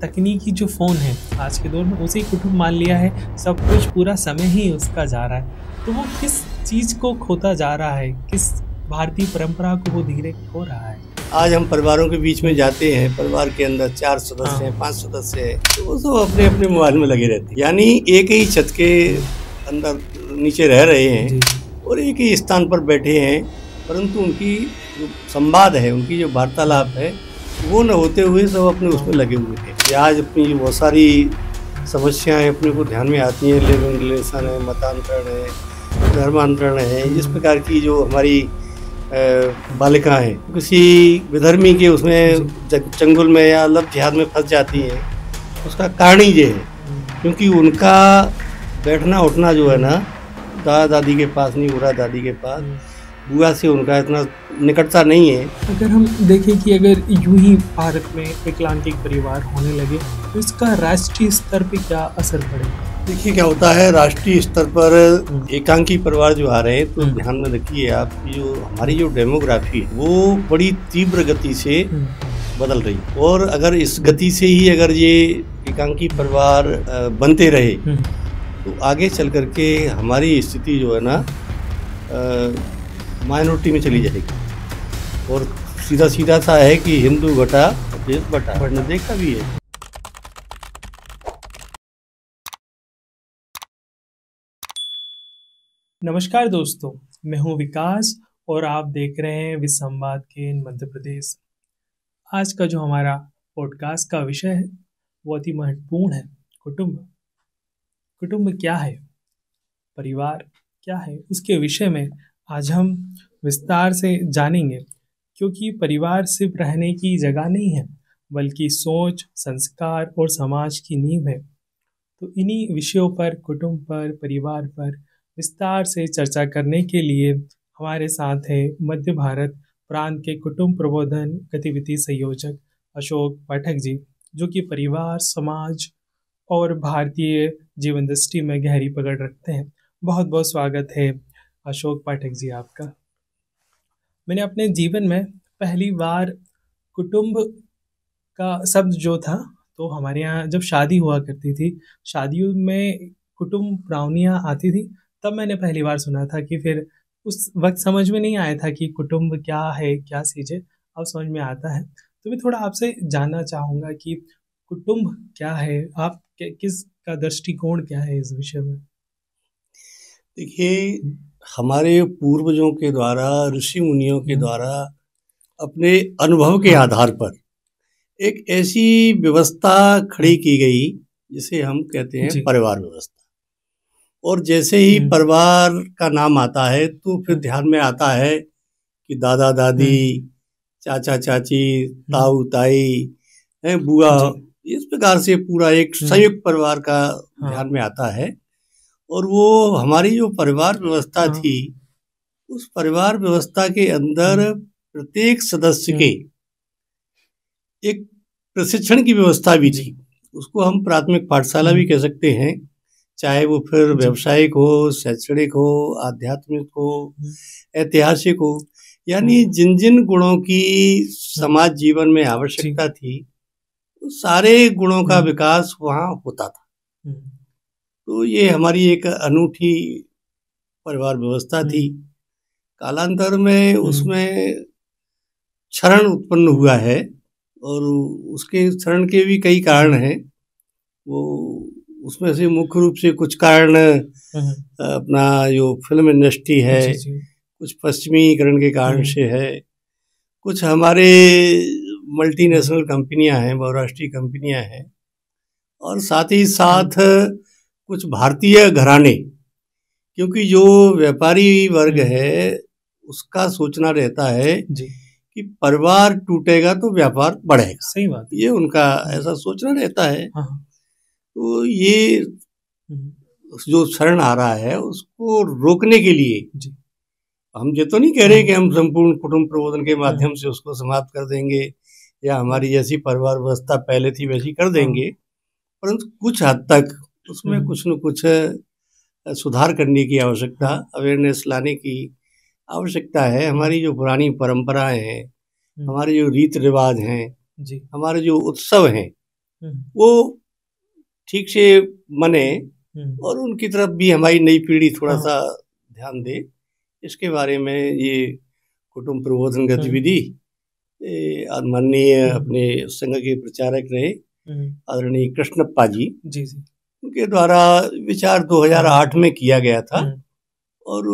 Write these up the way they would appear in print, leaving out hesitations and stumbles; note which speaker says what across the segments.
Speaker 1: तकनीकी जो फ़ोन है आज के दौर में उसे ही कुटुंब मान लिया है, सब कुछ पूरा समय ही उसका जा रहा है। तो वो किस चीज़ को खोता जा रहा है, किस भारतीय परंपरा को वो धीरे खो रहा है?
Speaker 2: आज हम परिवारों के बीच में जाते हैं, परिवार के अंदर 4 सदस्य हैं, 5 सदस्य हैं, तो वो सब अपने अपने मोबाइल में लगे रहते हैं। यानी एक ही छत के अंदर नीचे रह रहे हैं और एक ही स्थान पर बैठे हैं, परंतु उनकी जो संवाद है, उनकी जो वार्तालाप है, वो न होते हुए सब अपने उसमें लगे हुए थे। आज अपनी बहुत सारी समस्याएं अपने को ध्यान में आती हैं, लिविंग रिलेशन है, मतांतरण है, धर्मांतरण है, इस प्रकार की जो हमारी बालिका हैं किसी विधर्मी के उसमें चंगुल में या लब जिहाद में फंस जाती हैं। उसका कारण ही ये है क्योंकि उनका बैठना उठना जो है ना दादा दादी के पास नहीं हो रहा, दादी के पास, बुआ से उनका इतना निकटता नहीं है।
Speaker 1: अगर हम देखें कि अगर यूं ही भारत में विकलांगिक परिवार होने लगे तो इसका राष्ट्रीय स्तर पे क्या असर पड़ेगा?
Speaker 2: देखिए क्या होता है, राष्ट्रीय स्तर पर एकांकी परिवार जो आ रहे हैं, तो ध्यान में रखिए आप, जो हमारी जो डेमोग्राफी है वो बड़ी तीव्र गति से बदल रही है। और अगर इस गति से ही अगर ये एकांकी परिवार बनते रहे तो आगे चल करके हमारी स्थिति जो है ना माइनॉरिटी में चली जाएगी। और सीधा सीधा सा है कि हिंदू घटा देश बटा, पढ़ने देखा भी है।
Speaker 1: नमस्कार दोस्तों, मैं हूं विकास और आप देख रहे हैं विसंवाद के मध्य प्रदेश। आज का जो हमारा पॉडकास्ट का विषय है बहुत ही महत्वपूर्ण है। कुटुंब क्या है, परिवार क्या है, उसके विषय में आज हम विस्तार से जानेंगे। क्योंकि परिवार सिर्फ रहने की जगह नहीं है बल्कि सोच, संस्कार और समाज की नींव है। तो इन्हीं विषयों पर, कुटुंब पर, परिवार पर विस्तार से चर्चा करने के लिए हमारे साथ है मध्य भारत प्रांत के कुटुंब प्रबोधन गतिविधि संयोजक अशोक पाठक जी, जो कि परिवार, समाज और भारतीय जीवन दृष्टि में गहरी पकड़ रखते हैं। बहुत बहुत स्वागत है अशोक पाठक जी आपका। मैंने अपने जीवन में पहली बार कुटुंब का शब्द जो था, तो हमारे यहाँ जब शादी हुआ करती थी, शादियों में कुटुंब प्रावनियाँ आती थी, तब मैंने पहली बार सुना था। कि फिर उस वक्त समझ में नहीं आया था कि कुटुंब क्या है, क्या चीज़ है। अब समझ में आता है। तो मैं थोड़ा आपसे जानना चाहूँगा कि कुटुंब क्या है, आप किस का दृष्टिकोण क्या है इस विषय में?
Speaker 2: देखिए, हमारे पूर्वजों के द्वारा, ऋषि मुनियों के द्वारा अपने अनुभव के आधार पर एक ऐसी व्यवस्था खड़ी की गई जिसे हम कहते हैं परिवार व्यवस्था। और जैसे ही परिवार का नाम आता है तो फिर ध्यान में आता है कि दादा दादी, चाचा चाची, ताऊ ताई, बुआ, इस प्रकार से पूरा एक संयुक्त परिवार का ध्यान में आता है। और वो हमारी जो परिवार व्यवस्था थी, उस परिवार व्यवस्था के अंदर प्रत्येक सदस्य के एक प्रशिक्षण की व्यवस्था भी थी। उसको हम प्राथमिक पाठशाला भी कह सकते हैं, चाहे वो फिर व्यावसायिक हो, शैक्षणिक हो, आध्यात्मिक हो, ऐतिहासिक हो। यानी जिन जिन गुणों की समाज जीवन में आवश्यकता थी, उस सारे गुणों का विकास वहाँ होता था। तो ये हमारी एक अनूठी परिवार व्यवस्था थी। कालांतर में उसमें क्षरण उत्पन्न हुआ है और उसके क्षरण के भी कई कारण हैं। वो उसमें से मुख्य रूप से कुछ कारण अपना जो फिल्म इंडस्ट्री है, कुछ पश्चिमीकरण के कारण से है, कुछ हमारे मल्टीनेशनल कंपनियां हैं, बहुराष्ट्रीय कंपनियां हैं, और साथ ही साथ कुछ भारतीय घराने। क्योंकि जो व्यापारी वर्ग है उसका सोचना रहता है कि परिवार टूटेगा तो व्यापार बढ़ेगा।
Speaker 1: सही बात,
Speaker 2: ये उनका ऐसा सोचना रहता है। तो ये जो क्षरण आ रहा है उसको रोकने के लिए हम ये तो नहीं कह रहे कि हम संपूर्ण कुटुंब प्रबोधन के माध्यम से उसको समाप्त कर देंगे या हमारी जैसी परिवार व्यवस्था पहले थी वैसी कर देंगे, परंतु कुछ हद तक उसमें कुछ न कुछ सुधार करने की आवश्यकता, अवेयरनेस लाने की आवश्यकता है। हमारी जो पुरानी परंपराएं हैं, हमारे जो रीति रिवाज हैं, हमारे जो उत्सव हैं, वो ठीक से बने और उनकी तरफ भी हमारी नई पीढ़ी थोड़ा सा ध्यान दे। इसके बारे में ये कुटुंब प्रबोधन गतिविधि माननीय अपने संघ के प्रचारक रहे आदरणीय कृष्णप्पा जी उनके द्वारा विचार 2008 में किया गया था और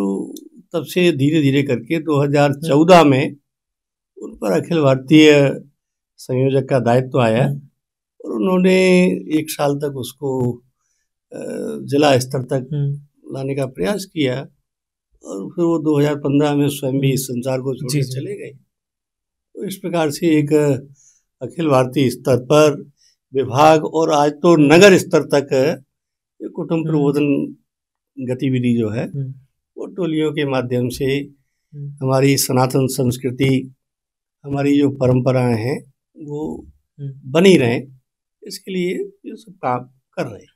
Speaker 2: तब से धीरे धीरे करके 2014 में उन पर अखिल भारतीय संयोजक का दायित्व आया और उन्होंने 1 साल तक उसको जिला स्तर तक लाने का प्रयास किया और फिर वो 2015 में स्वयं भी इस संसार को छोड़ चले गए। तो इस प्रकार से एक अखिल भारतीय स्तर पर विभाग और आज तो नगर स्तर तक कुटुंब प्रबोधन गतिविधि जो है वो टोलियों के माध्यम से हमारी सनातन संस्कृति, हमारी जो परंपराएं हैं वो बनी रहें, इसके लिए ये सब काम कर रहे हैं।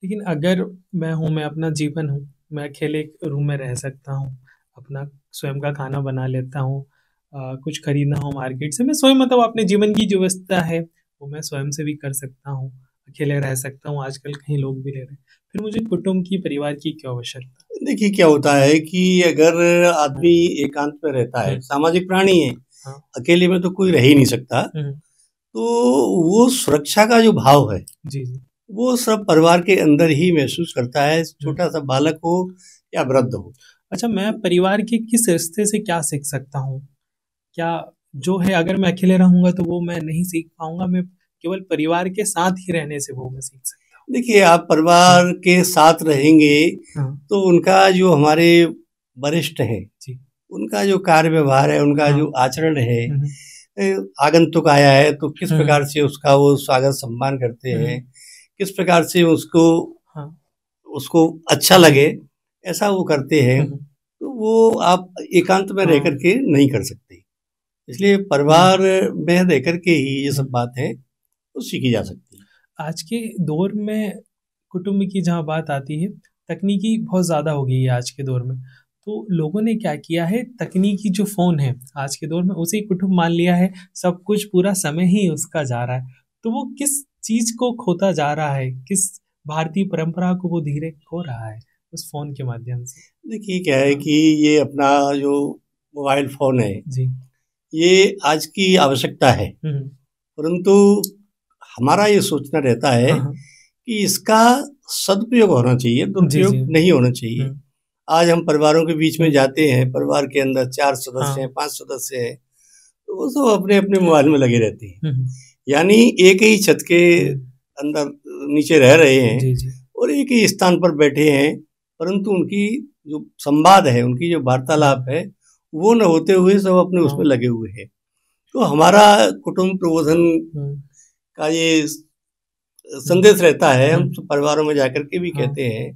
Speaker 1: लेकिन अगर मैं अपना जीवन हूँ, मैं अकेले एक रूम में रह सकता हूँ, अपना स्वयं का खाना बना लेता हूँ, कुछ खरीदना हो मार्केट से, मैं स्वयं मतलब अपने जीवन की जो व्यवस्था है वो मैं स्वयं से भी कर सकता हूँ, अकेले रह सकता हूँ, आजकल कहीं लोग भी रह रहे हैं, फिर मुझे कुटुंब की, परिवार की क्यों आवश्यकता?
Speaker 2: देखिए क्या होता है कि अगर आदमी एकांत में रहता है, सामाजिक प्राणी है, अकेले में तो कोई रह ही नहीं सकता, तो वो सुरक्षा का जो भाव है वो सब परिवार के अंदर ही महसूस करता है, छोटा सा बालक हो या वृद्ध हो।
Speaker 1: अच्छा, मैं परिवार के किस रिश्ते से क्या सीख सकता हूँ? क्या जो है अगर मैं अकेले रहूंगा तो वो मैं नहीं सीख पाऊंगा, मैं केवल परिवार के साथ ही रहने से वो मैं सीख सकता हूँ?
Speaker 2: देखिए, आप परिवार के साथ रहेंगे तो उनका जो हमारे वरिष्ठ हैं उनका जो कार्य व्यवहार है, उनका जो आचरण है, आगंतुक आया है तो किस प्रकार से उसका वो स्वागत सम्मान करते हैं, किस प्रकार से उसको अच्छा लगे ऐसा वो करते हैं, तो वो आप एकांत में रह करके नहीं कर सकते। इसलिए परिवार में रह करके ही ये सब बातें तो सीखी जा सकती है।
Speaker 1: आज के दौर में कुटुंब की जहाँ बात आती है, तकनीकी बहुत ज़्यादा हो गई है आज के दौर में, तो लोगों ने क्या किया है, तकनीकी जो फ़ोन है आज के दौर में उसे कुटुंब मान लिया है, सब कुछ पूरा समय ही उसका जा रहा है, तो वो किस चीज़ को खोता जा रहा है, किस भारतीय परंपरा को वो धीरे खो रहा है उस फ़ोन के माध्यम से?
Speaker 2: देखिए क्या है कि ये अपना जो मोबाइल फ़ोन है ये आज की आवश्यकता है, परंतु हमारा ये सोचना रहता है कि इसका सदुपयोग होना चाहिए, दुरुपयोग नहीं होना चाहिए। आज हम परिवारों के बीच में जाते हैं, परिवार के अंदर 4 सदस्य हैं, 5 सदस्य हैं, तो वो सब अपने अपने मोबाइल में लगे रहते हैं, यानी एक ही छत के अंदर नीचे रह रहे हैं और एक ही स्थान पर बैठे हैं, परंतु उनकी जो संवाद है, उनकी जो वार्तालाप है वो न होते हुए सब अपने उसमें लगे हुए हैं। तो हमारा कुटुंब प्रबोधन का ये संदेश रहता है, हम परिवारों में जाकर के भी कहते हैं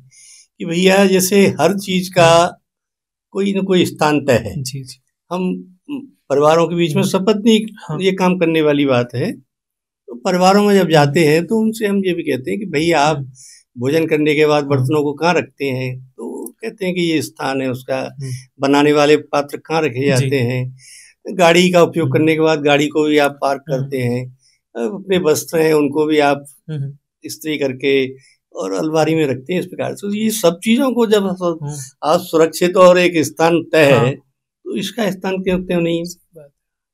Speaker 2: कि भैया जैसे हर चीज का कोई न कोई स्थान तय है। हम परिवारों के बीच में सपत्नीक ये काम करने वाली बात है, तो परिवारों में जब जाते हैं तो उनसे हम ये भी कहते हैं कि भैया आप भोजन करने के बाद बर्तनों को कहाँ रखते हैं, तो कहते हैं कि ये स्थान है उसका, बनाने वाले पात्र कहाँ रखे जाते हैं, गाड़ी का उपयोग करने के बाद गाड़ी को भी आप पार्क करते हैं, अपने वस्त्र हैं उनको भी आप इस्त्री करके और अलमारी में रखते हैं, इस प्रकार से ये सब चीजों को जब आप सुरक्षित और एक स्थान तय है तो इसका स्थान क्यों नहीं?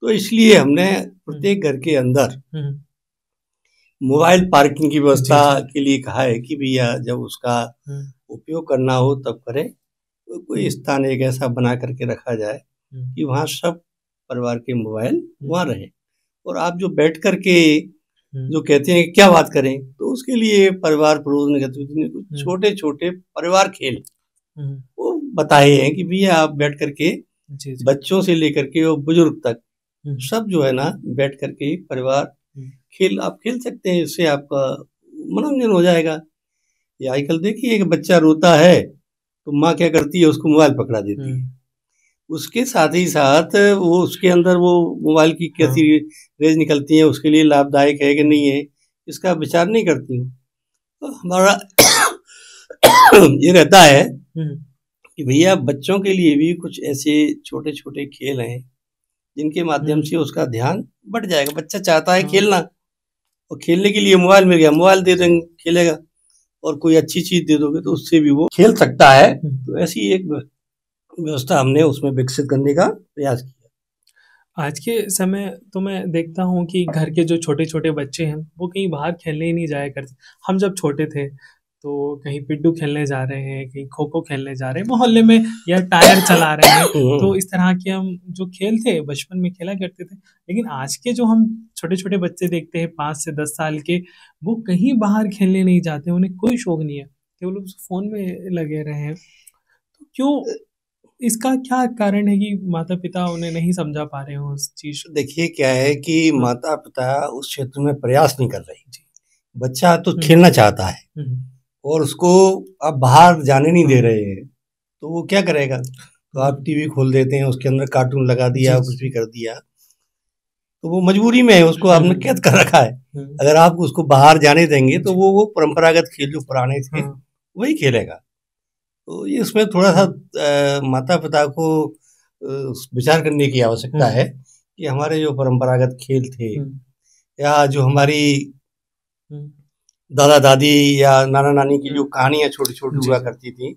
Speaker 2: तो इसलिए हमने प्रत्येक घर के अंदर मोबाइल पार्किंग की व्यवस्था के लिए कहा है कि भैया जब उसका उपयोग करना हो तब करें, तो कोई स्थान एक ऐसा बना करके रखा जाए कि वहाँ सब परिवार के मोबाइल वहाँ रहे, और आप जो बैठ करके जो कहते हैं कि क्या बात करें, तो उसके लिए परिवार प्रबोधन गतिविधि ने कुछ छोटे छोटे परिवार खेल वो बताए हैं कि भैया आप बैठ करके बच्चों से लेकर के और बुजुर्ग तक सब जो है ना बैठ करके परिवार खेल आप खेल सकते हैं, इससे आपका मनोरंजन हो जाएगा। या आजकल देखिए कि बच्चा रोता है तो माँ क्या करती है, उसको मोबाइल पकड़ा देती है, उसके साथ ही साथ वो उसके अंदर वो मोबाइल की कैसी रेज निकलती है, उसके लिए लाभदायक है कि नहीं है, इसका विचार नहीं करती हूँ। तो हमारा ये रहता है कि भैया बच्चों के लिए भी कुछ ऐसे छोटे छोटे खेल हैं जिनके माध्यम से उसका ध्यान बढ़ जाएगा। बच्चा चाहता है खेलना और खेलने के लिए मोबाइल मिल गया, मोबाइल दे देंगे खेलेगा, और कोई अच्छी चीज दे दोगे तो उससे भी वो खेल सकता है। तो ऐसी एक व्यवस्था हमने उसमें विकसित करने का प्रयास किया।
Speaker 1: आज के समय तो मैं देखता हूँ कि घर के जो छोटे छोटे बच्चे हैं वो कहीं बाहर खेलने ही नहीं जाया करते। हम जब छोटे थे तो कहीं पिड्डू खेलने जा रहे हैं, कहीं खो खो खेलने जा रहे हैं मोहल्ले में, या टायर चला रहे हैं, तो इस तरह के हम जो खेल थे बचपन में खेला करते थे। लेकिन आज के जो हम छोटे छोटे बच्चे देखते हैं 5 से 10 साल के, वो कहीं बाहर खेलने नहीं जाते, उन्हें कोई शौक नहीं है, केवल उस फोन में लगे रहे हैं। तो क्यों, इसका क्या कारण है कि माता पिता उन्हें नहीं समझा पा रहे हो उस चीज को?
Speaker 2: देखिए क्या है कि माता पिता उस क्षेत्र में प्रयास नहीं कर रहे।
Speaker 1: जी।
Speaker 2: बच्चा तो खेलना चाहता है
Speaker 1: हम्म,
Speaker 2: और उसको आप बाहर जाने नहीं दे रहे हैं, तो वो क्या करेगा? तो आप टीवी खोल देते हैं, उसके अंदर कार्टून लगा दिया,
Speaker 1: जी,
Speaker 2: कुछ भी कर दिया, तो वो मजबूरी में है, उसको आपने कैद कर रखा है। अगर आप उसको बाहर जाने देंगे तो वो परंपरागत खेल जो पुराने थे
Speaker 1: हाँ,
Speaker 2: वही खेलेगा। तो ये इसमें थोड़ा सा माता पिता को विचार करने की आवश्यकता है कि हमारे जो परंपरागत खेल थे, या जो हमारी दादा दादी या नाना नानी की जो कहानियां छोटी छोटी हुआ करती थी,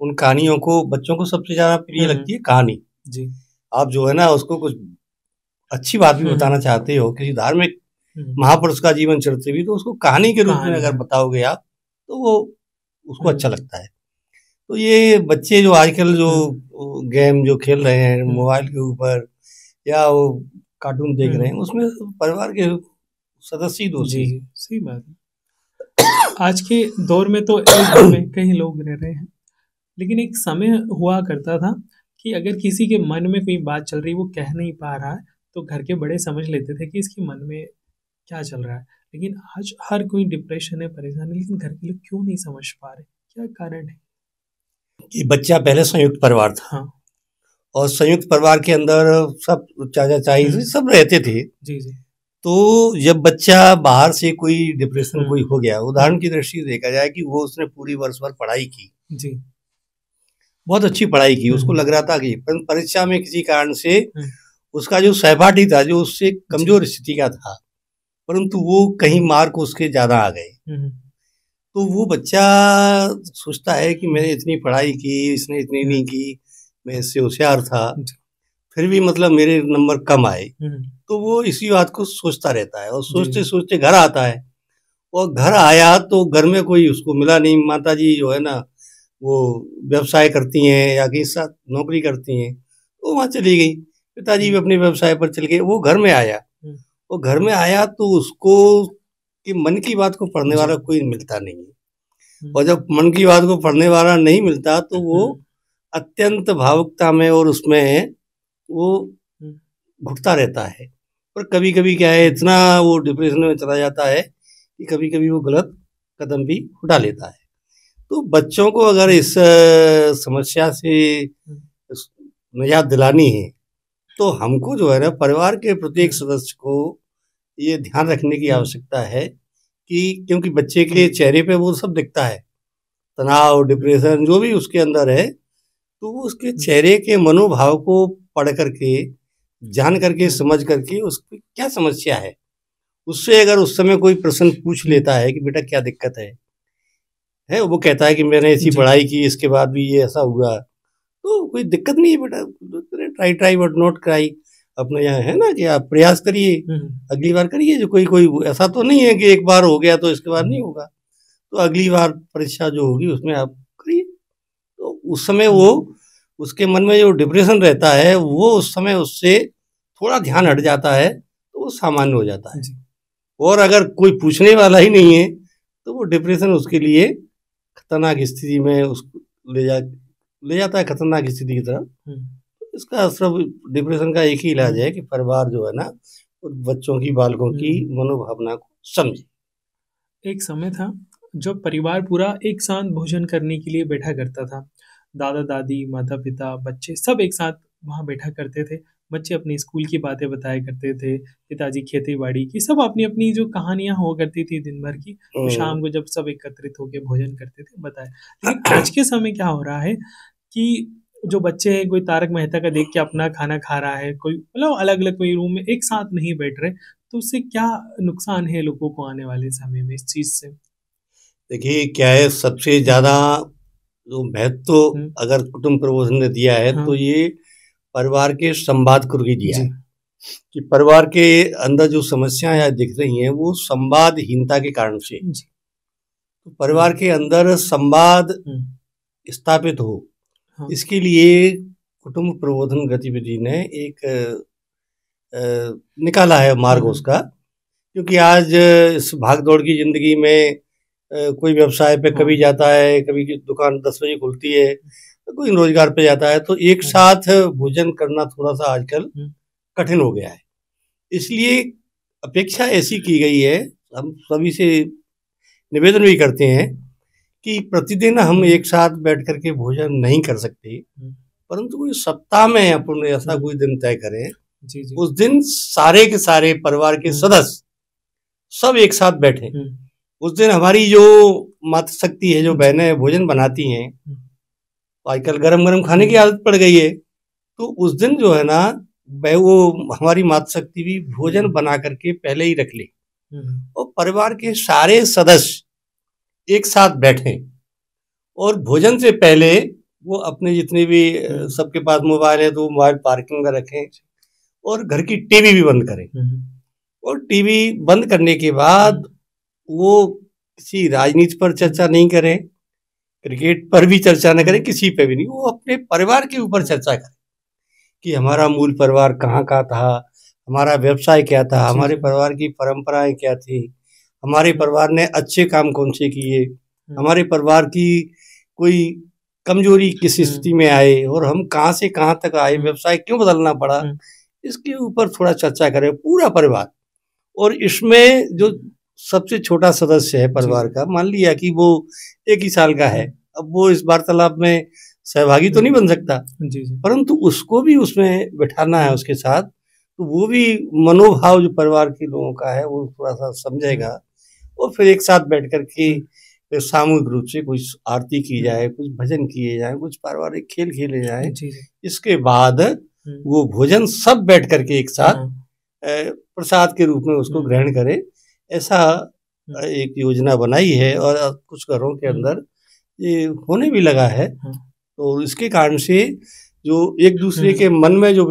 Speaker 2: उन कहानियों को बच्चों को सबसे ज्यादा प्रिय लगती है कहानी।
Speaker 1: जी।
Speaker 2: आप जो है ना उसको कुछ अच्छी बात भी बताना चाहते हो, किसी धार्मिक महापुरुष का जीवन चरित्र भी, तो उसको कहानी के रूप में अगर बताओगे आप तो वो उसको अच्छा लगता है। तो ये बच्चे जो आजकल जो गेम जो खेल रहे हैं मोबाइल के ऊपर या वो कार्टून देख रहे हैं, उसमें परिवार के सदस्य ही दोषी
Speaker 1: जी, सही बात है। आज के दौर में तो एक घर में कई लोग रह रहे हैं, लेकिन एक समय हुआ करता था कि अगर किसी के मन में कोई बात चल रही, वो कह नहीं पा रहा है, तो घर के बड़े समझ लेते थे कि इसके मन में क्या चल रहा है। लेकिन आज हर कोई डिप्रेशन है, परेशान है, लेकिन घर के लोग क्यों नहीं समझ पा रहे? क्या कारण है?
Speaker 2: कि बच्चा पहले संयुक्त परिवार था।
Speaker 1: हाँ।
Speaker 2: और संयुक्त परिवार के अंदर सब चाचा चाची सब रहते थे।
Speaker 1: जी जी।
Speaker 2: तो जब बच्चा बाहर से कोई डिप्रेशन कोई हो गया, उदाहरण की दृष्टि से देखा जाए कि वो उसने पूरी वर्ष भर पढ़ाई की
Speaker 1: जी,
Speaker 2: बहुत अच्छी पढ़ाई की, उसको लग रहा था कि परीक्षा में किसी कारण से उसका जो सहपाठी था जो उससे कमजोर स्थिति का था, परंतु वो कहीं मार्क उसके ज्यादा आ गए, तो वो बच्चा सोचता है कि मैंने इतनी पढ़ाई की, इसने इतनी नहीं की, मैं इससे होशियार था, फिर भी मतलब मेरे नंबर कम आए। तो वो इसी बात को सोचता रहता है और सोचते सोचते घर आता है, और घर आया तो घर में कोई उसको मिला नहीं। माताजी जो है ना वो व्यवसाय करती हैं या कहीं साथ नौकरी करती हैं, तो वहाँ चली गई। पिताजी भी अपने व्यवसाय पर चल गए। वो घर में आया, वो घर में आया तो उसको कि मन की बात को पढ़ने वाला कोई मिलता नहीं है, और जब मन की बात को पढ़ने वाला नहीं मिलता तो वो अत्यंत भावुकता में और उसमें वो घुटता रहता है। और कभी कभी क्या है, इतना वो डिप्रेशन में चला जाता है कि कभी कभी वो गलत कदम भी उठा लेता है। तो बच्चों को अगर इस समस्या से निजात दिलानी है तो हमको जो है ना परिवार के प्रत्येक सदस्य को ये ध्यान रखने की आवश्यकता है कि क्योंकि बच्चे के चेहरे पे वो सब दिखता है, तनाव, डिप्रेशन जो भी उसके अंदर है, तो वो उसके चेहरे के मनोभाव को पढ़ करके, जान करके, समझ करके उसकी क्या समस्या है, उससे अगर उस समय कोई प्रश्न पूछ लेता है कि बेटा क्या दिक्कत है, वो कहता है कि मैंने ऐसी पढ़ाई की, इसके बाद भी ये ऐसा हुआ, तो कोई दिक्कत नहीं है बेटा, try try but not cry. अपने यहाँ है ना कि आप प्रयास करिए, अगली बार करिए। जो कोई ऐसा तो नहीं है कि एक बार हो गया तो इसके बाद नहीं होगा, तो अगली बार परीक्षा जो होगी उसमें आप करिए। तो उस समय वो उसके मन में जो डिप्रेशन रहता है वो उस समय उससे थोड़ा ध्यान हट जाता है, तो वो सामान्य हो जाता है। और अगर कोई पूछने वाला ही नहीं है तो वो डिप्रेशन उसके लिए खतरनाक स्थिति में उसको ले जाता है, खतरनाक स्थिति की तरफ। इसका सिर्फ डिप्रेशन का एक ही इलाज है कि परिवार जो है ना बच्चों की, बालकों की मनोभावना को समझे।
Speaker 1: एक समय था जब परिवार पूरा एक साथ भोजन करने के लिए बैठा करता था। दादा दादी, माता पिता, बच्चे सब एक साथ वहाँ बैठा करते थे। बच्चे अपनी स्कूल की बातें बताया करते थे, पिताजी खेती बाड़ी की, सब अपनी अपनी जो कहानियां हुआ करती थी दिन भर की, तो शाम को जब सब एकत्रित होकर भोजन करते थे बताए। लेकिन आज के समय क्या हो रहा है कि जो बच्चे हैं, कोई तारक मेहता का देख के अपना खाना खा रहा है, कोई मतलब अलग अलग कोई रूम में एक साथ नहीं बैठ रहे, तो उससे क्या नुकसान है लोगों को आने वाले समय में इस चीज़ से?
Speaker 2: देखिए क्या है, सबसे ज़्यादा जो महत्व अगर कुटुंब प्रबोधन ने दिया है तो ये परिवार के संवाद को ही दिया है कि परिवार के अंदर जो समस्याएं आज दिख रही हैं वो संवादहीनता के कारण से। तो परिवार के अंदर संवाद स्थापित हो, इसके लिए कुटुंब प्रबोधन गतिविधि ने एक निकाला है मार्ग उसका। क्योंकि आज इस भागदौड़ की जिंदगी में कोई व्यवसाय पे कभी जाता है, कभी दुकान 10 बजे खुलती है, कोई रोजगार पे जाता है, तो एक साथ भोजन करना थोड़ा सा आजकल कठिन हो गया है। इसलिए अपेक्षा ऐसी की गई है, हम सभी से निवेदन भी करते हैं कि प्रतिदिन हम एक साथ बैठ करके भोजन नहीं कर सकते, परंतु कोई सप्ताह में अपन ऐसा कोई दिन तय करें, उस दिन सारे के सारे परिवार के सदस्य सब एक साथ बैठे। उस दिन हमारी जो मातृशक्ति है, जो बहनें भोजन बनाती हैं, आजकल गरम गरम खाने की आदत पड़ गई है, तो उस दिन जो है ना वो हमारी मातृशक्ति भी भोजन बना करके पहले ही रख ले और परिवार के सारे सदस्य एक साथ बैठे और भोजन से पहले वो अपने जितने भी सबके पास मोबाइल है तो मोबाइल पार्किंग में रखें और घर की टीवी भी बंद करें। और टीवी बंद करने के बाद वो किसी राजनीति पर चर्चा नहीं करें, क्रिकेट पर भी चर्चा न करें, किसी पे भी नहीं, वो अपने परिवार के ऊपर चर्चा करें कि हमारा मूल परिवार कहाँ का था, हमारा व्यवसाय क्या था, हमारे परिवार की परंपराएं क्या थी, हमारे परिवार ने अच्छे काम कौन से किए, हमारे परिवार की कोई कमजोरी किस स्थिति में आए और हम कहाँ से कहाँ तक आए, व्यवसाय क्यों बदलना पड़ा, इसके ऊपर थोड़ा चर्चा करें पूरा परिवार। और इसमें जो सबसे छोटा सदस्य है परिवार का, मान लिया कि वो 1 ही साल का है, अब वो इस वार्तालाप में सहभागी तो नहीं बन सकता, परंतु उसको भी उसमें बिठाना है उसके साथ, तो वो भी मनोभाव जो परिवार के लोगों का है वो थोड़ा सा समझेगा और फिर एक साथ बैठ कर के सामूहिक रूप से कुछ आरती की जाए, कुछ भजन किए जाए, कुछ पारिवारिक खेल खेले जाए। इसके बाद वो भोजन सब बैठ करके एक साथ प्रसाद के रूप में उसको ग्रहण करें, ऐसा एक योजना बनाई है और कुछ घरों के अंदर ये होने भी लगा है। तो इसके कारण से जो एक दूसरे के मन में जो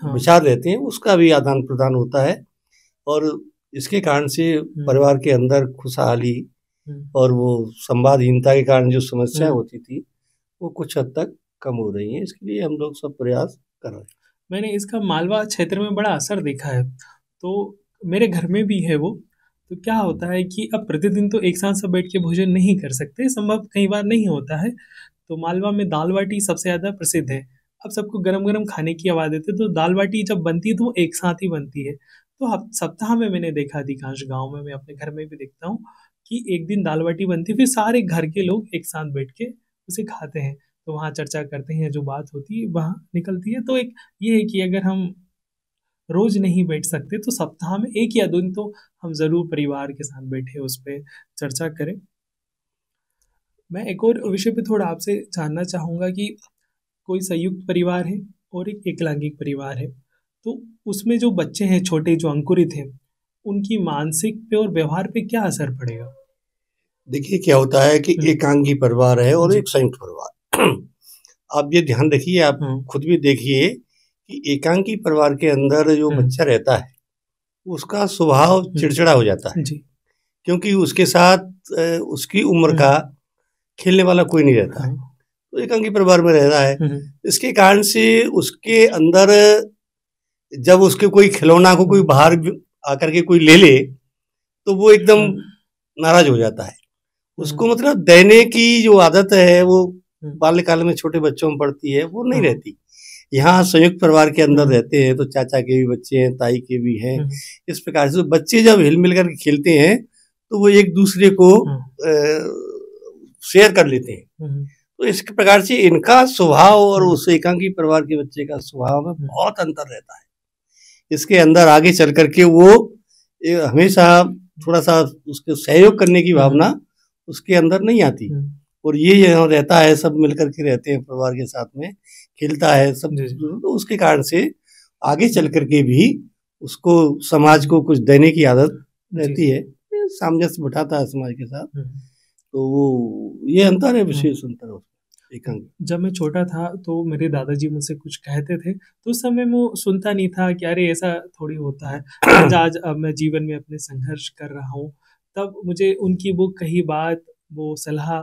Speaker 2: विचार रहते हैं उसका भी आदान प्रदान होता है और इसके कारण से परिवार के अंदर खुशहाली और वो संवादहीनता के कारण जो समस्याएं होती थी वो कुछ हद तक कम हो रही हैं। इसके लिए हम लोग सब प्रयास कर रहे हैं।
Speaker 1: मैंने इसका मालवा क्षेत्र में बड़ा असर देखा है, तो मेरे घर में भी है वो। तो क्या होता है कि अब प्रतिदिन तो एक साथ सब बैठ के भोजन नहीं कर सकते, संभव कई बार नहीं होता है, तो मालवा में दाल बाटी सबसे ज़्यादा प्रसिद्ध है। अब सबको गरम गरम खाने की आवाज़ देते, तो दाल बाटी जब बनती है तो वो एक साथ ही बनती है। तो सप्ताह में मैंने देखा अधिकांश गाँव में, मैं अपने घर में भी देखता हूँ कि एक दिन दाल बाटी बनती है, फिर सारे घर के लोग एक साथ बैठ के उसे खाते हैं, तो वहाँ चर्चा करते हैं, जो बात होती है वहाँ निकलती है। तो एक ये है कि अगर हम रोज नहीं बैठ सकते तो सप्ताह में 1 या 2 दिन तो हम जरूर परिवार के साथ बैठे उस पर चर्चा करें। मैं एक और विषय पे थोड़ा आपसे जानना चाहूँगा कि कोई संयुक्त परिवार है और एक एकलैंगिक परिवार है, तो उसमें जो बच्चे हैं छोटे, जो अंकुरित हैं, उनकी मानसिक पे और व्यवहार पे क्या असर पड़ेगा?
Speaker 2: देखिए क्या होता है कि एकांगी परिवार है और एक संयुक्त परिवार। आप ये ध्यान रखिए, आप खुद भी देखिए कि एकांकी परिवार के अंदर जो बच्चा रहता है उसका स्वभाव चिड़चिड़ा हो जाता है, क्योंकि उसके साथ उसकी उम्र का खेलने वाला कोई नहीं रहता है, तो एकांकी परिवार में रहता है। इसके कारण से उसके अंदर जब उसके कोई खिलौना को कोई बाहर आकर के कोई ले ले तो वो एकदम नाराज हो जाता है। उसको मतलब देने की जो आदत है वो बाल्यकाल में छोटे बच्चों में पड़ती है, वो नहीं रहती। यहाँ संयुक्त परिवार के अंदर रहते हैं तो चाचा के भी बच्चे हैं, ताई के भी हैं, इस प्रकार से बच्चे जब हिल मिल कर खेलते हैं तो वो एक दूसरे को शेयर कर लेते हैं। तो इस प्रकार से इनका स्वभाव और उस एकांकी परिवार के बच्चे का स्वभाव में बहुत अंतर रहता है। इसके अंदर आगे चल करके वो हमेशा थोड़ा सा उसके सहयोग करने की भावना उसके अंदर नहीं आती, और ये यहाँ रहता है, सब मिलकर के रहते हैं परिवार के साथ में, खेलता है सब, तो उसके कारण से आगे चल करके भी उसको समाज को कुछ देने की आदत रहती
Speaker 1: जी।
Speaker 2: है, सामंजस्य बिठाता है समाज के साथ।
Speaker 1: हम्म।
Speaker 2: तो वो ये अंतर है, विशेष अंतर है उसमें, एक अंग।
Speaker 1: जब मैं छोटा था तो मेरे दादाजी मुझसे कुछ कहते थे तो उस समय मैं वो सुनता नहीं था कि अरे ऐसा थोड़ी होता है। आज आज अब मैं जीवन में अपने संघर्ष कर रहा हूँ, तब मुझे उनकी वो कही बात, वो सलाह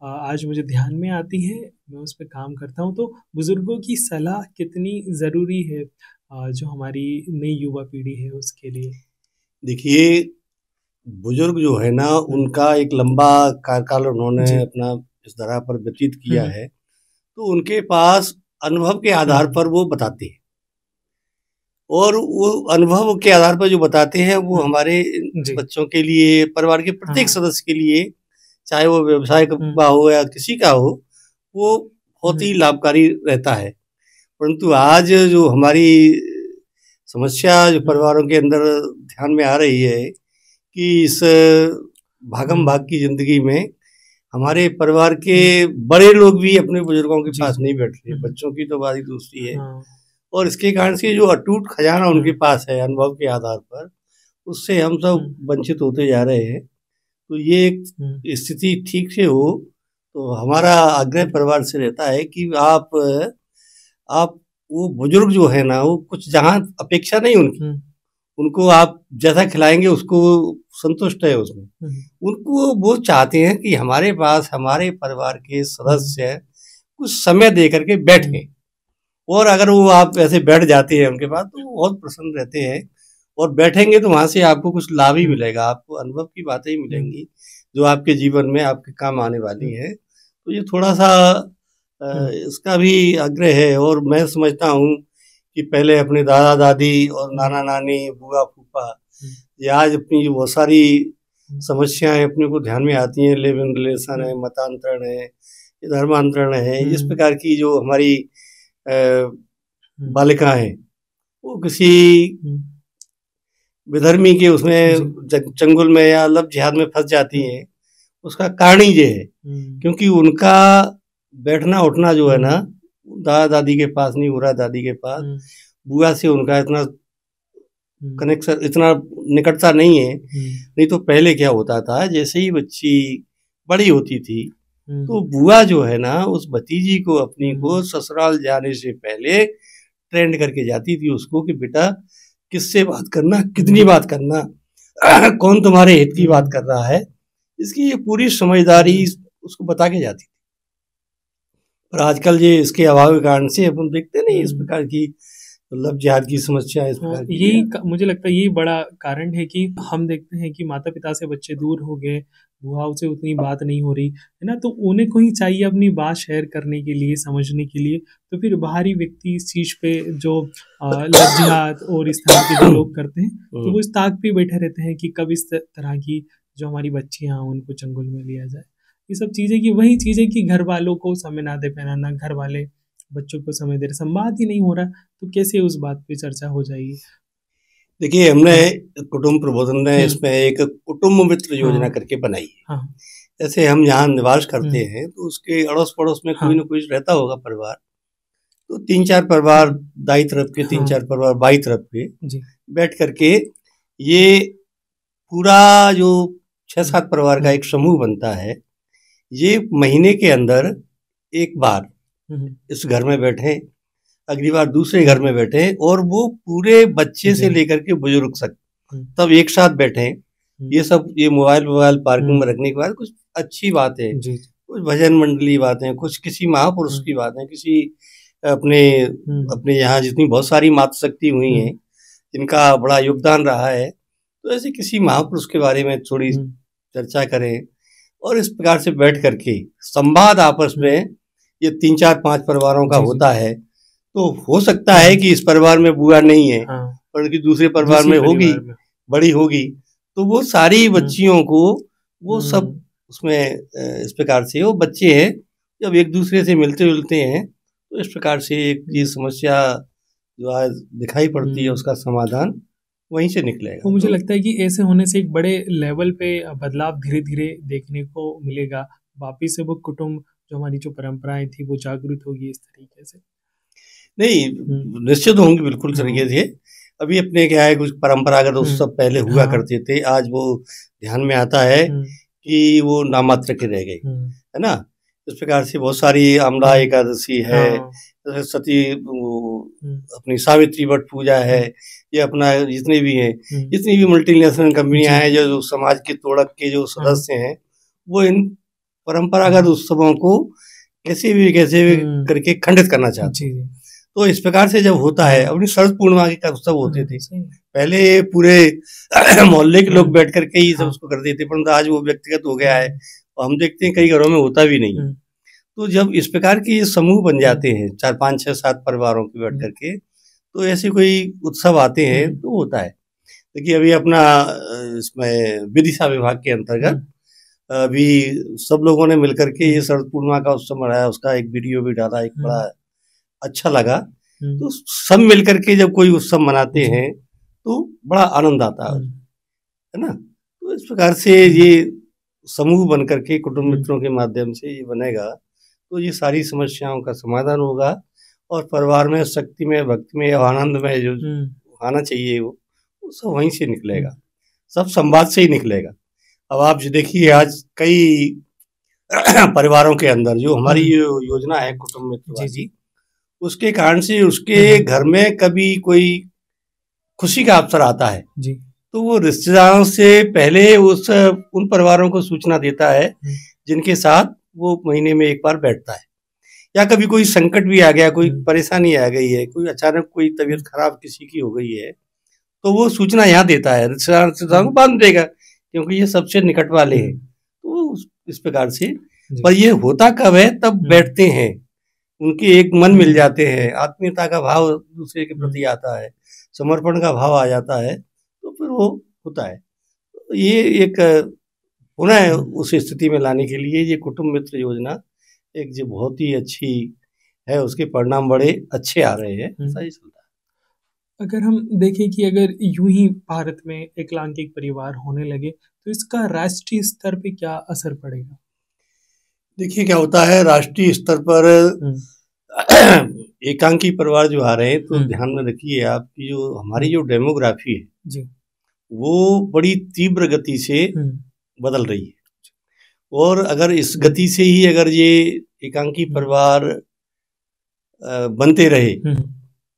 Speaker 1: आज मुझे ध्यान में आती है, मैं उस पे काम करता हूँ। तो बुजुर्गों की सलाह कितनी ज़रूरी है जो हमारी नई युवा पीढ़ी है उसके लिए?
Speaker 2: देखिए, बुजुर्ग जो है ना,
Speaker 1: हम्म।
Speaker 2: उनका एक लंबा कार्यकाल उन्होंने
Speaker 1: जी।
Speaker 2: अपना इस धरा पर व्यतीत किया
Speaker 1: हम्म।
Speaker 2: है, तो उनके पास अनुभव के आधार
Speaker 1: हम्म।
Speaker 2: पर वो बताते हैं, और वो अनुभव के आधार पर जो बताते हैं वो
Speaker 1: हम्म।
Speaker 2: हमारे
Speaker 1: जी।
Speaker 2: बच्चों के लिए, परिवार के प्रत्येक
Speaker 1: हाँ।
Speaker 2: सदस्य के लिए, चाहे वो व्यवसाय
Speaker 1: हम्म।
Speaker 2: का हो या किसी का हो, वो बहुत ही
Speaker 1: हम्म।
Speaker 2: लाभकारी रहता है। परंतु आज जो हमारी समस्या जो
Speaker 1: हम्म।
Speaker 2: परिवारों के अंदर ध्यान में आ रही है कि इस भागम
Speaker 1: हम्म।
Speaker 2: भाग की जिंदगी में हमारे परिवार के
Speaker 1: हम्म।
Speaker 2: बड़े लोग भी अपने बुजुर्गों के
Speaker 1: जी।
Speaker 2: पास नहीं बैठ रहे,
Speaker 1: हम्म।
Speaker 2: बच्चों की तो बात ही दूसरी है।
Speaker 1: हाँ।
Speaker 2: और इसके कारण से जो अटूट खजाना उनके
Speaker 1: हम्म।
Speaker 2: पास है अनुभव के आधार पर, उससे हम सब
Speaker 1: हम्म।
Speaker 2: वंचित होते जा रहे हैं। तो ये एक
Speaker 1: हम्म।
Speaker 2: स्थिति ठीक से हो, तो हमारा आग्रह
Speaker 1: हम्म।
Speaker 2: परिवार से रहता है कि आप वो बुजुर्ग जो है ना, वो कुछ जहाँ अपेक्षा नहीं उनकी,
Speaker 1: हम्म।
Speaker 2: उनको आप जैसा खिलाएंगे उसको वो संतुष्ट है उसमें।
Speaker 1: हम्म।
Speaker 2: उनको वो चाहते हैं कि हमारे पास हमारे परिवार के
Speaker 1: हम्म।
Speaker 2: सदस्य कुछ समय दे करके बैठें,
Speaker 1: हम्म।
Speaker 2: और अगर वो आप ऐसे बैठ जाते हैं उनके पास, तो वो बहुत प्रसन्न रहते हैं। और बैठेंगे तो वहाँ से आपको कुछ लाभ ही
Speaker 1: हम्म।
Speaker 2: मिलेगा, आपको अनुभव की बातें ही
Speaker 1: हम्म।
Speaker 2: मिलेंगी, जो आपके जीवन में आपके काम आने वाली
Speaker 1: हम्म।
Speaker 2: हैं। तो ये थोड़ा-सा
Speaker 1: हम्म।
Speaker 2: इसका भी आग्रह है, और मैं समझता हूँ कि पहले अपने दादा-दादी और
Speaker 1: हम्म।
Speaker 2: नाना-नानी, बुआ-फूफा,
Speaker 1: हम्म।
Speaker 2: ये आज अपनी जो बहुत सारी
Speaker 1: हम्म।
Speaker 2: समस्याएँ अपने को ध्यान में आती हैं, लिव इन रिलेशन है,
Speaker 1: हम्म।
Speaker 2: मतांतरण है, धर्मांतरण है, इस
Speaker 1: हम्म।
Speaker 2: प्रकार की जो हमारी अ,
Speaker 1: हम्म।
Speaker 2: बालिकाएँ हैं, वो किसी
Speaker 1: हम्म।
Speaker 2: विधर्मी के उसमें
Speaker 1: जी।
Speaker 2: चंगुल में या लव जिहाद में फंस जाती
Speaker 1: हम्म।
Speaker 2: हैं। उसका कारण ही ये है,
Speaker 1: हम्म।
Speaker 2: क्योंकि उनका बैठना उठना जो है
Speaker 1: हम्म।
Speaker 2: ना, दादा दादी के पास नहीं हो रहा, दादी के पास,
Speaker 1: हम्म।
Speaker 2: बुआ से उनका इतना
Speaker 1: हम्म।
Speaker 2: कनेक्शन, इतना निकटता नहीं है।
Speaker 1: हम्म।
Speaker 2: नहीं तो पहले क्या होता था, जैसे ही बच्ची बड़ी होती थी,
Speaker 1: हम्म।
Speaker 2: तो बुआ जो है ना, उस भतीजी को अपनी को
Speaker 1: हम्म।
Speaker 2: ससुराल जाने से पहले ट्रेंड करके जाती थी उसको कि बेटा किससे बात करना, कितनी
Speaker 1: हम्म।
Speaker 2: बात करना, कौन तुम्हारे हित की बात
Speaker 1: हम्म।
Speaker 2: कर रहा है, इसकी ये पूरी समझदारी
Speaker 1: हम्म।
Speaker 2: उसको बता के जाती थी। और आजकल ये इसके अभाव के कारण से अपन देखते नहीं इस
Speaker 1: हम्म।
Speaker 2: प्रकार की लव जिहाद की समस्या, इस
Speaker 1: हाँ,
Speaker 2: प्रकार की है।
Speaker 1: मुझे लगता है यही बड़ा कारण है कि हम देखते हैं कि माता पिता से बच्चे दूर हो गए, बुआओं से उतनी बात नहीं हो रही है ना, तो उन्हें कोई चाहिए अपनी बात शेयर करने के लिए, समझने के लिए। तो फिर बाहरी व्यक्ति इस चीज़ पे जो लव जिहाद और इस तरह के जो लोग करते हैं, तो वो इस ताक पे बैठे रहते हैं कि कब इस तरह की जो हमारी बच्चियां हैं उनको चंगुल में लिया जाए। ये सब चीज़ें कि वही चीज़ें कि घर वालों को समय ना दे पाना, ना घर वाले बच्चों को समय दे रहे, संवाद ही नहीं हो रहा, तो कैसे उस बात पे चर्चा हो जाएगी?
Speaker 2: देखिए, हमने
Speaker 1: हाँ।
Speaker 2: कुटुंब प्रबोधन ने
Speaker 1: हुँ।
Speaker 2: इसमें एक कुटुंब मित्र योजना
Speaker 1: हाँ।
Speaker 2: करके बनाई है।
Speaker 1: हाँ।
Speaker 2: जैसे हम जहाँ निवास करते
Speaker 1: हुँ।
Speaker 2: हैं, तो उसके अड़ोस पड़ोस में कोई
Speaker 1: हाँ।
Speaker 2: ना कोई रहता होगा परिवार, तो 3-4 परिवार
Speaker 1: हुँ।
Speaker 2: दाई तरफ के,
Speaker 1: हाँ।
Speaker 2: 3-4 परिवार बाई तरफ के,
Speaker 1: जी।
Speaker 2: बैठ करके ये पूरा जो
Speaker 1: हुँ।
Speaker 2: 6-7 परिवार का
Speaker 1: हुँ।
Speaker 2: एक समूह बनता है, ये महीने के अंदर एक बार
Speaker 1: हुँ। हुँ।
Speaker 2: इस घर में बैठे, अगली बार दूसरे घर
Speaker 1: हुँ।
Speaker 2: में बैठे, और वो पूरे बच्चे
Speaker 1: जी।
Speaker 2: से लेकर के बुजुर्ग तक
Speaker 1: हुँ।
Speaker 2: तब एक साथ बैठे।
Speaker 1: हुँ।
Speaker 2: ये मोबाइल पार्किंग में
Speaker 1: हुँ।
Speaker 2: रखने के बाद कुछ अच्छी बातें,
Speaker 1: जी।
Speaker 2: कुछ भजन मंडली बातें, कुछ किसी महापुरुष
Speaker 1: हुँ।
Speaker 2: की बातें, किसी अपने
Speaker 1: हुँ।
Speaker 2: अपने यहाँ जितनी बहुत सारी मातृशक्ति हुई
Speaker 1: हुँ।
Speaker 2: हैं, जिनका बड़ा योगदान रहा है, तो ऐसे किसी महापुरुष के बारे में थोड़ी
Speaker 1: हुँ।
Speaker 2: चर्चा करें। और इस प्रकार से बैठ करके संवाद आपस
Speaker 1: हुँ।
Speaker 2: में ये 3-4-5 परिवारों का
Speaker 1: जी, जी।
Speaker 2: होता है। तो हो सकता है
Speaker 1: हुँ।
Speaker 2: कि इस परिवार में बुआ नहीं है,
Speaker 1: हाँ,
Speaker 2: परंतु दूसरे परिवार
Speaker 1: दूसरी
Speaker 2: में होगी,
Speaker 1: परिवार में।
Speaker 2: बड़ी होगी। तो वो सारी
Speaker 1: हुँ।
Speaker 2: बच्चियों को वो सब
Speaker 1: हुँ।
Speaker 2: उसमें इस प्रकार से वो बच्चे हैं, जब एक-दूसरे से मिलते-जुलते हैं, तो इस प्रकार से एक ये
Speaker 1: हुँ।
Speaker 2: समस्या जो आज दिखाई पड़ती है,
Speaker 1: हुँ।
Speaker 2: उसका समाधान वहीं से निकलेगा।
Speaker 1: तो मुझे
Speaker 2: तो
Speaker 1: लगता है कि ऐसे होने से एक बड़े लेवल पे बदलाव धीरे-धीरे देखने को मिलेगा। वापिस से वो कुटुंब जो हमारी जो परंपराएँ थी वो जागृत होगी इस तरीके से।
Speaker 2: नहीं,
Speaker 1: हुँ।
Speaker 2: निश्चित होंगे बिल्कुल
Speaker 1: हाँ।
Speaker 2: तरीके से। अभी अपने क्या है, कुछ परंपरागत उत्सव पहले हुआ
Speaker 1: हाँ।
Speaker 2: करते थे, आज वो ध्यान में आता है कि वो नामात्र के रह गए, है ना। इस प्रकार से बहुत सारी आमला एकादशी है,
Speaker 1: हाँ।
Speaker 2: सती अपनी सावित्री वट पूजा है, ये अपना जितने भी हैं, जितनी भी मल्टीनेशनल कंपनियां हैं, जो समाज के तोड़क के जो सदस्य हैं, वो इन परंपरागत उत्सवों को कैसे भी करके खंडित करना चाहते हैं। तो इस प्रकार से जब होता है, अपनी शरद पूर्णिमा के उत्सव होते थे, पहले पूरे मोहल्ले के लोग बैठ करके ही सब उसको करते थे, परंतु आज वो व्यक्तिगत हो गया है और हम देखते हैं कई घरों में होता भी नहीं। तो जब इस प्रकार के ये समूह बन जाते हैं 4, 5, 6, 7 परिवारों के बैठ करके, तो ऐसे कोई उत्सव आते हैं तो होता है। देखिए अभी अपना इसमें विदिशा विभाग के अंतर्गत अभी सब लोगों ने मिलकर के ये शरद पूर्णिमा का उत्सव मनाया, उसका एक वीडियो भी डाला, एक बड़ा अच्छा लगा। तो सब मिलकर के जब कोई उत्सव मनाते हैं तो बड़ा आनंद आता है ना। तो इस प्रकार से ये समूह बन करके कुटुंब मित्रों के माध्यम से ये बनेगा तो ये सारी समस्याओं का समाधान होगा और परिवार में शक्ति में, भक्ति में, आनंद में जो आना चाहिए वो सब वहीं से निकलेगा, सब संवाद से ही निकलेगा। अब आप देखिए आज कई परिवारों के अंदर जो हमारी योजना है कुटुंब मित्र जी, उसके कारण से उसके घर में कभी कोई खुशी का अवसर आता है जी, तो वो रिश्तेदारों से पहले उन परिवारों को सूचना देता है जिनके साथ वो महीने में एक बार बैठता है। या कभी कोई संकट भी आ गया, कोई परेशानी आ गई है, कोई अचानक कोई तबीयत खराब किसी की हो गई है, तो वो सूचना यहाँ देता है, रिश्तेदारों को बांध देगा क्योंकि ये सबसे निकट वाले हैं। तो इस प्रकार से, पर ये होता कब है, तब बैठते हैं, उनके एक मन मिल जाते हैं, आत्मीयता का भाव दूसरे के प्रति आता है, समर्पण का भाव आ जाता है, तो फिर वो होता है। तो ये एक पुनः उस स्थिति में लाने के लिए ये कुटुंब मित्र योजना एक जो बहुत ही अच्छी है, उसके परिणाम बड़े अच्छे आ रहे हैं, ऐसा ही चलता है।
Speaker 1: अगर हम देखें कि अगर यूं ही भारत में एकलांगिक परिवार होने लगे तो इसका राष्ट्रीय स्तर पे क्या असर पड़ेगा?
Speaker 2: देखिए क्या होता है, राष्ट्रीय स्तर पर एकांकी परिवार जो आ रहे हैं, तो ध्यान में रखिए आपकी जो हमारी जो डेमोग्राफी है जी, वो बड़ी तीव्र गति से बदल रही है और अगर इस गति से ही अगर ये एकांकी परिवार बनते रहे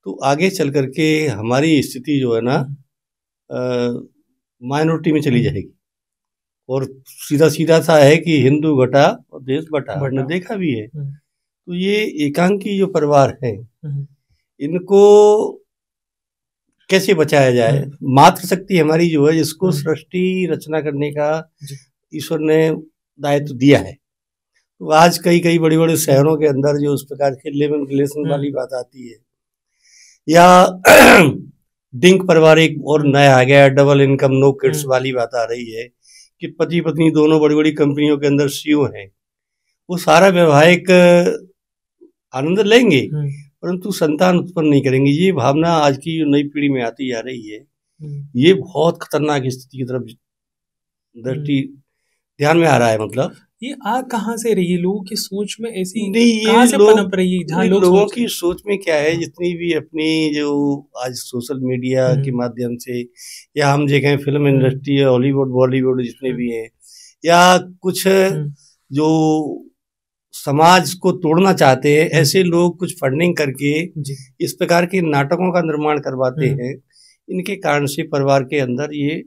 Speaker 2: तो आगे चल करके हमारी स्थिति जो है ना माइनॉरिटी में चली जाएगी और सीधा सीधा सा है कि हिंदू घटा और देश बटा, हमने देखा भी है। तो ये एकांकी जो परिवार है इनको कैसे बचाया जाए, मातृशक्ति हमारी जो है जिसको सृष्टि रचना करने का ईश्वर ने दायित्व दिया है, तो आज कई बड़े बड़े शहरों के अंदर जो उस प्रकार के लिव इन रिलेशन वाली बात आती है, या डिंक परिवार एक और नया आ गया, डबल इनकम नो किड्स वाली बात आ रही है कि पति पत्नी दोनों बड़ी बड़ी कंपनियों के अंदर सीईओ हैं, वो सारा वैवाहिक आनंद लेंगे परंतु संतान उत्पन्न नहीं करेंगे। ये भावना आज की जो नई पीढ़ी में आती जा रही है, ये बहुत खतरनाक स्थिति की तरफ दृष्टि ध्यान में आ रहा है। मतलब
Speaker 1: ये आ कहाँ से रही है, लोगों की सोच में ऐसी कहाँ से पनप रही है, जहाँ
Speaker 2: लोगों की सोच में क्या है, जितनी भी अपनी जो आज सोशल मीडिया के माध्यम से या हम देखें फिल्म इंडस्ट्री है, हॉलीवुड बॉलीवुड जितने भी हैं, या कुछ जो समाज को तोड़ना चाहते हैं, ऐसे लोग कुछ फंडिंग करके इस प्रकार के नाटकों का निर्माण करवाते हैं। इनके कारण से परिवार के अंदर ये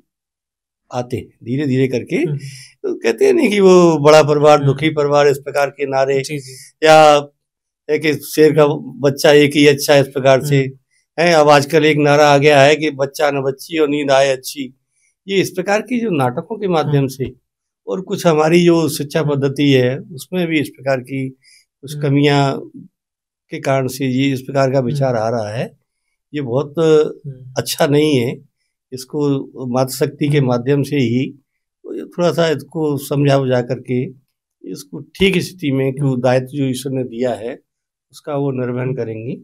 Speaker 2: आते हैं धीरे धीरे करके। तो कहते हैं नहीं कि वो बड़ा परिवार दुखी परिवार, इस प्रकार के नारे, या एक शेर का बच्चा एक ही अच्छा, इस प्रकार से है। अब आजकल एक नारा आ गया है कि बच्चा न बच्ची और नींद आए अच्छी। ये इस प्रकार की जो नाटकों के माध्यम से और कुछ हमारी जो शिक्षा पद्धति है उसमें भी इस प्रकार की कुछ कमियां के कारण से ये इस प्रकार का विचार आ रहा है। ये बहुत अच्छा नहीं है। इसको मातृशक्ति के माध्यम से ही थोड़ा सा इसको समझा बुझा करके इसको ठीक स्थिति में कि दायित्व जो ईश्वर ने दिया है उसका वो निर्वहन करेंगी,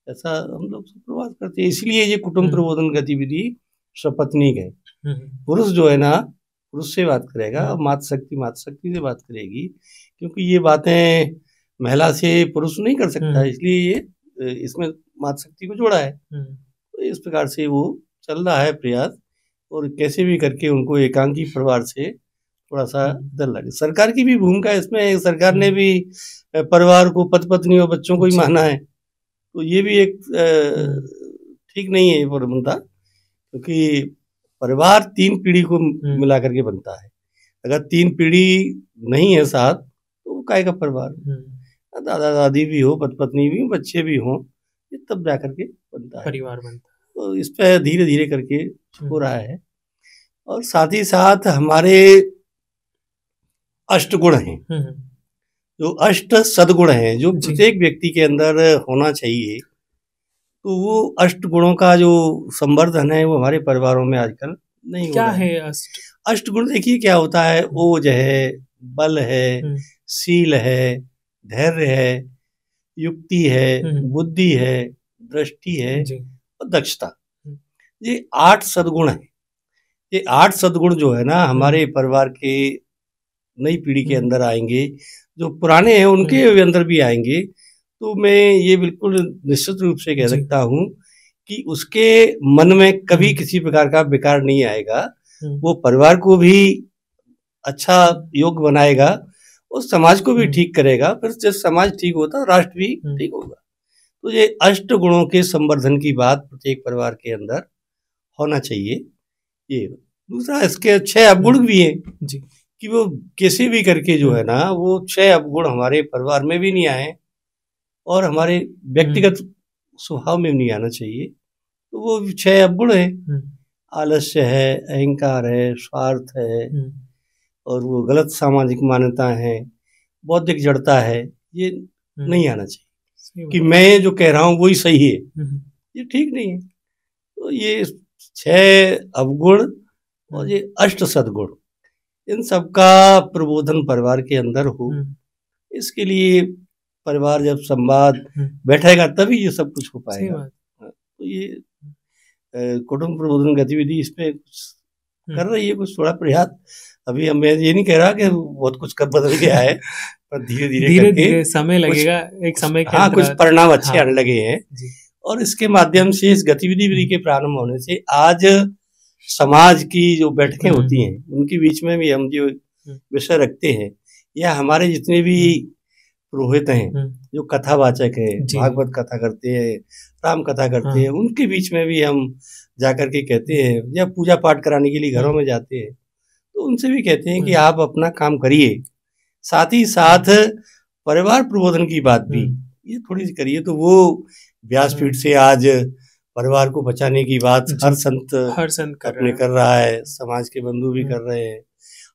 Speaker 2: ऐसा हम लोग प्रयास करते हैं। इसलिए ये कुटुंब प्रबोधन गतिविधि सपत्नीक है। पुरुष जो है ना, पुरुष से बात करेगा, मातृशक्ति से बात करेगी, क्योंकि ये बातें महिला से पुरुष नहीं कर सकता, इसलिए ये इसमें मातृशक्ति को जोड़ा है। तो इस प्रकार से वो चल रहा है प्रयास, और कैसे भी करके उनको एकांकी परिवार से थोड़ा सा बदल लगे। सरकार की भी भूमिका इसमें है, सरकार ने भी परिवार को, पति पत्नी और बच्चों को ही माना है, तो ये भी एक ठीक नहीं है ये प्रबंधता, क्योंकि परिवार 3 पीढ़ी को मिला करके बनता है। अगर 3 पीढ़ी नहीं है साथ, तो वो काहे का परिवार, दादा दादी भी हो, पति पत्नी भी, बच्चे भी हों, ये तब जा करके बनता है,
Speaker 1: परिवार बनता है।
Speaker 2: तो इस पे धीरे धीरे करके हो रहा है। और साथ ही साथ हमारे अष्टगुण हैं, जो अष्ट सद्गुण हैं, जो प्रत्येक व्यक्ति के अंदर होना चाहिए, तो वो अष्ट गुणों का जो संवर्धन है वो हमारे परिवारों में आजकल नहीं हो रहा है।
Speaker 1: क्या है
Speaker 2: अष्ट गुण? देखिए क्या होता है, ओज है, बल है, शील है, धैर्य है, युक्ति है, बुद्धि है, दृष्टि है और दक्षता। ये 8 सद्गुण है। ये 8 सद्गुण जो है ना, हमारे परिवार के नई पीढ़ी के अंदर आएंगे, जो पुराने हैं उनके अंदर भी आएंगे, तो मैं ये बिल्कुल निश्चित रूप से कह सकता हूँ कि उसके मन में कभी किसी प्रकार का विकार नहीं आएगा। वो परिवार को भी अच्छा योग्य बनाएगा और समाज को भी ठीक करेगा। फिर जब समाज ठीक होता है, राष्ट्र भी ठीक होगा। तो ये अष्ट गुणों के संवर्धन की बात प्रत्येक परिवार के अंदर होना चाहिए। ये दूसरा, इसके 6 अवगुण भी हैं जी, कि वो कैसे भी करके जो है ना, वो 6 अवगुण हमारे परिवार में भी नहीं आए और हमारे व्यक्तिगत स्वभाव में नहीं आना चाहिए। तो वो 6 अवगुण है, आलस्य है, अहंकार है, स्वार्थ है, और वो गलत सामाजिक मान्यता है, बौद्धिक जड़ता है, ये नहीं आना चाहिए कि मैं जो कह रहा हूँ वही सही है, ये ठीक नहीं है। तो ये 6 अवगुण और ये अष्ट सद्गुण, इन सब का प्रबोधन परिवार के अंदर हो, इसके लिए परिवार जब संवाद बैठेगा तभी ये सब कुछ हो पाएगा। तो ये कुटुंब प्रबोधन गतिविधि इस पे कर रही है कुछ थोड़ा प्रयास। अभी मैं ये नहीं कह रहा कि बहुत कुछ कर बदल गया है, पर धीरे धीरे
Speaker 1: समय लगेगा, एक समय के
Speaker 2: कुछ परिणाम अच्छे आने लगे हैं। और इसके माध्यम से, इस गतिविधि के प्रारंभ होने से आज समाज की जो बैठकें होती हैं उनके बीच में भी हम जो विषय रखते हैं, या हमारे जितने भी पुरोहित हैं जो कथावाचक है, भागवत कथा करते हैं, राम कथा करते हैं, उनके बीच में भी हम जाकर के कहते हैं, या पूजा पाठ कराने के लिए घरों में जाते हैं तो उनसे भी कहते हैं कि आप अपना काम करिए, साथ ही साथ परिवार प्रबोधन की बात भी ये थोड़ी सी करिए। तो वो व्यासपीठ से आज परिवार को बचाने की बात हर संत अपने कर रहा है, समाज के बंधु भी कर रहे हैं,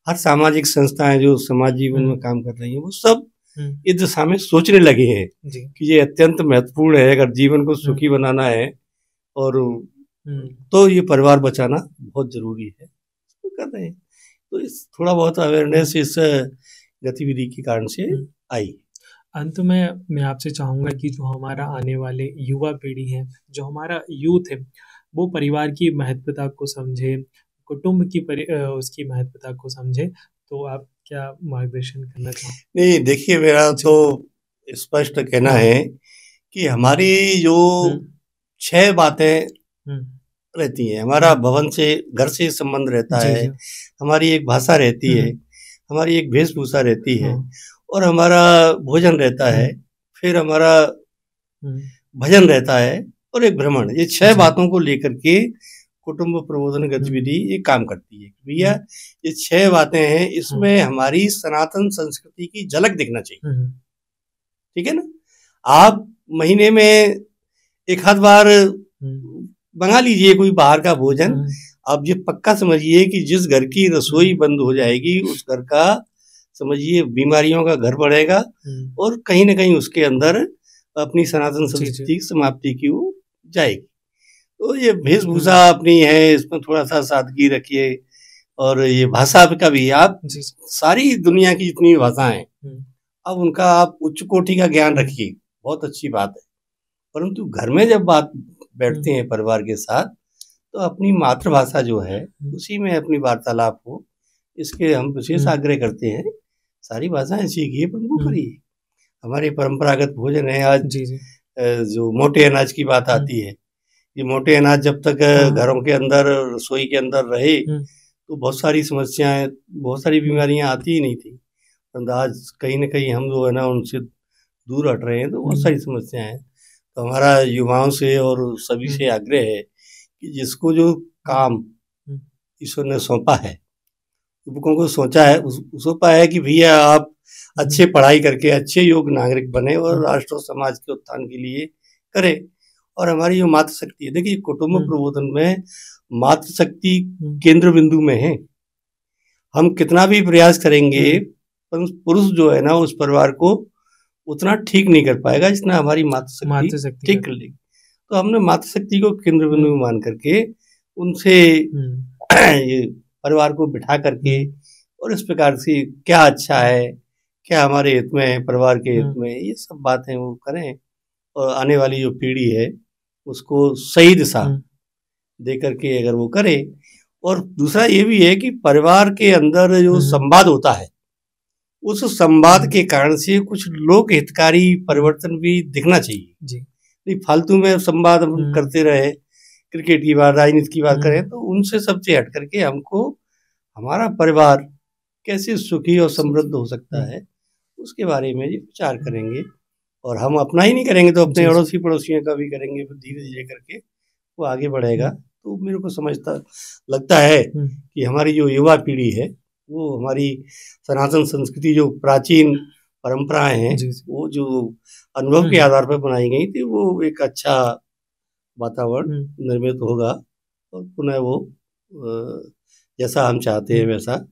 Speaker 2: हर सामाजिक संस्थाएं जो समाज जीवन में काम कर रही हैं वो सब इस दिशा में सोचने लगे हैं कि ये अत्यंत महत्वपूर्ण है। अगर जीवन को सुखी बनाना है और तो ये परिवार बचाना बहुत जरूरी है, तो कर रहे हैं। तो इस थोड़ा बहुत अवेयरनेस इस गतिविधि के कारण से आई।
Speaker 1: अंत में मैं आपसे चाहूँगा कि जो हमारा आने वाले युवा पीढ़ी है, जो हमारा यूथ है, वो परिवार की महत्वता को समझे, कुटुंब की उसकी महत्वता को समझे, तो आप क्या मार्गदर्शन करना चाहेंगे?
Speaker 2: नहीं, देखिए मेरा तो स्पष्ट कहना है कि हमारी जो 6 बातें रहती हैं, हमारा भवन से, घर से संबंध रहता है, हमारी एक भाषा रहती है, हमारी एक वेशभूषा रहती है, और हमारा भोजन रहता है, फिर हमारा भजन रहता है, और एक भ्रमण। ये 6 बातों को लेकर के कुटुंब प्रबोधन गतिविधि ये काम करती है। भैया ये 6 बातें हैं, इसमें हमारी सनातन संस्कृति की झलक दिखना चाहिए, ठीक है ना। आप महीने में एक आध बार मंगा लीजिए कोई बाहर का भोजन, आप ये पक्का समझिए कि जिस घर की रसोई बंद हो जाएगी उस घर का, समझिए, बीमारियों का घर बढ़ेगा, और कहीं ना कहीं उसके अंदर अपनी सनातन संस्कृति की समाप्ति की वो जाएगी। तो ये वेशभूषा अपनी है, इसमें थोड़ा सा सादगी रखिए, और ये भाषा का भी, आप सारी दुनिया की जितनी भाषाएं अब उनका आप उच्च कोटि का ज्ञान रखिए, बहुत अच्छी बात है, परंतु घर में जब बात बैठते हैं परिवार के साथ, तो अपनी मातृभाषा जो है उसी में अपनी वार्तालाप हो, इसके हम विशेष आग्रह करते हैं। सारी भाषाएं सीखिए, पर वो करिए। हमारे परंपरागत भोजन है आज, जो मोटे अनाज की बात आती है, ये मोटे अनाज जब तक
Speaker 1: हाँ।
Speaker 2: घरों के अंदर, रसोई के अंदर रहे, तो बहुत सारी समस्याएं, बहुत सारी बीमारियां आती ही नहीं थी। परंतु आज कहीं ना कहीं हम जो है ना उनसे दूर हट रहे हैं, तो बहुत सारी समस्याएं हैं। तो हमारा युवाओं से और सभी से आग्रह है कि जिसको जो काम ईश्वर ने सौंपा है, युवकों को सौंपा है कि भैया आप अच्छे पढ़ाई करके अच्छे योग्य नागरिक बने और राष्ट्र और समाज के उत्थान के लिए करें। और हमारी जो मातृशक्ति है, देखिए कुटुंब प्रबोधन में मातृशक्ति केंद्र बिंदु में है। हम कितना भी प्रयास करेंगे, पर पुरुष जो है ना उस परिवार को उतना ठीक नहीं कर पाएगा जितना हमारी मातृशक्ति ठीक कर लेगी। तो हमने मातृशक्ति को केंद्र बिंदु में मान करके उनसे ये परिवार को बिठा करके और इस प्रकार से क्या अच्छा है, क्या हमारे हित में है, परिवार के हित में, ये सब बातें वो करें और आने वाली जो पीढ़ी है उसको सही दिशा दे करके अगर वो करे। और दूसरा ये भी है कि परिवार के अंदर जो संवाद होता है, उस संवाद के कारण से कुछ लोक हितकारी परिवर्तन भी दिखना चाहिए जी। नहीं फालतू में संवाद हम करते रहे, क्रिकेट की बात, राजनीति की बात करें, तो उनसे सबसे हट करके हमको हमारा परिवार कैसे सुखी और समृद्ध हो सकता है उसके बारे में विचार करेंगे। और हम अपना ही नहीं करेंगे तो अपने अड़ोसी पड़ोसियों का भी करेंगे, फिर धीरे धीरे करके वो आगे बढ़ेगा। तो मेरे को लगता है कि हमारी जो युवा पीढ़ी है वो हमारी सनातन संस्कृति, जो प्राचीन परंपराएं हैं, वो जो अनुभव के आधार पर बनाई गई थी, वो एक अच्छा वातावरण निर्मित होगा और पुनः वो जैसा हम चाहते हैं वैसा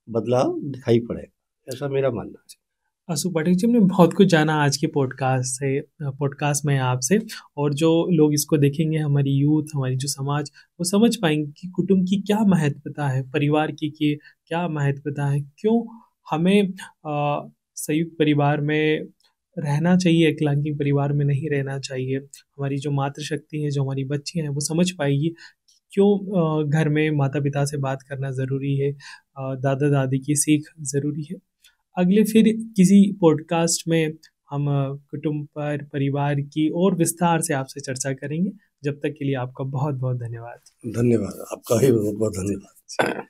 Speaker 2: बदलाव दिखाई पड़ेगा, ऐसा मेरा मानना है।
Speaker 1: असु पाठक जी, हमने बहुत कुछ जाना आज के पॉडकास्ट में आपसे, और जो लोग इसको देखेंगे, हमारी यूथ, हमारी जो समाज, वो समझ पाएंगे कि कुटुंब की क्या महत्वता है, परिवार की क्या महत्वता है, क्यों हमें संयुक्त परिवार में रहना चाहिए, एकांकी परिवार में नहीं रहना चाहिए। हमारी जो मातृशक्ति है, जो हमारी बच्ची हैं, वो समझ पाएगी क्यों घर में माता पिता से बात करना ज़रूरी है, दादा दादी की सीख ज़रूरी है। अगले फिर किसी पॉडकास्ट में हम कुटुंब पर, परिवार की और विस्तार से आपसे चर्चा करेंगे। जब तक के लिए आपका बहुत बहुत धन्यवाद।
Speaker 2: धन्यवाद, आपका भी बहुत बहुत धन्यवाद।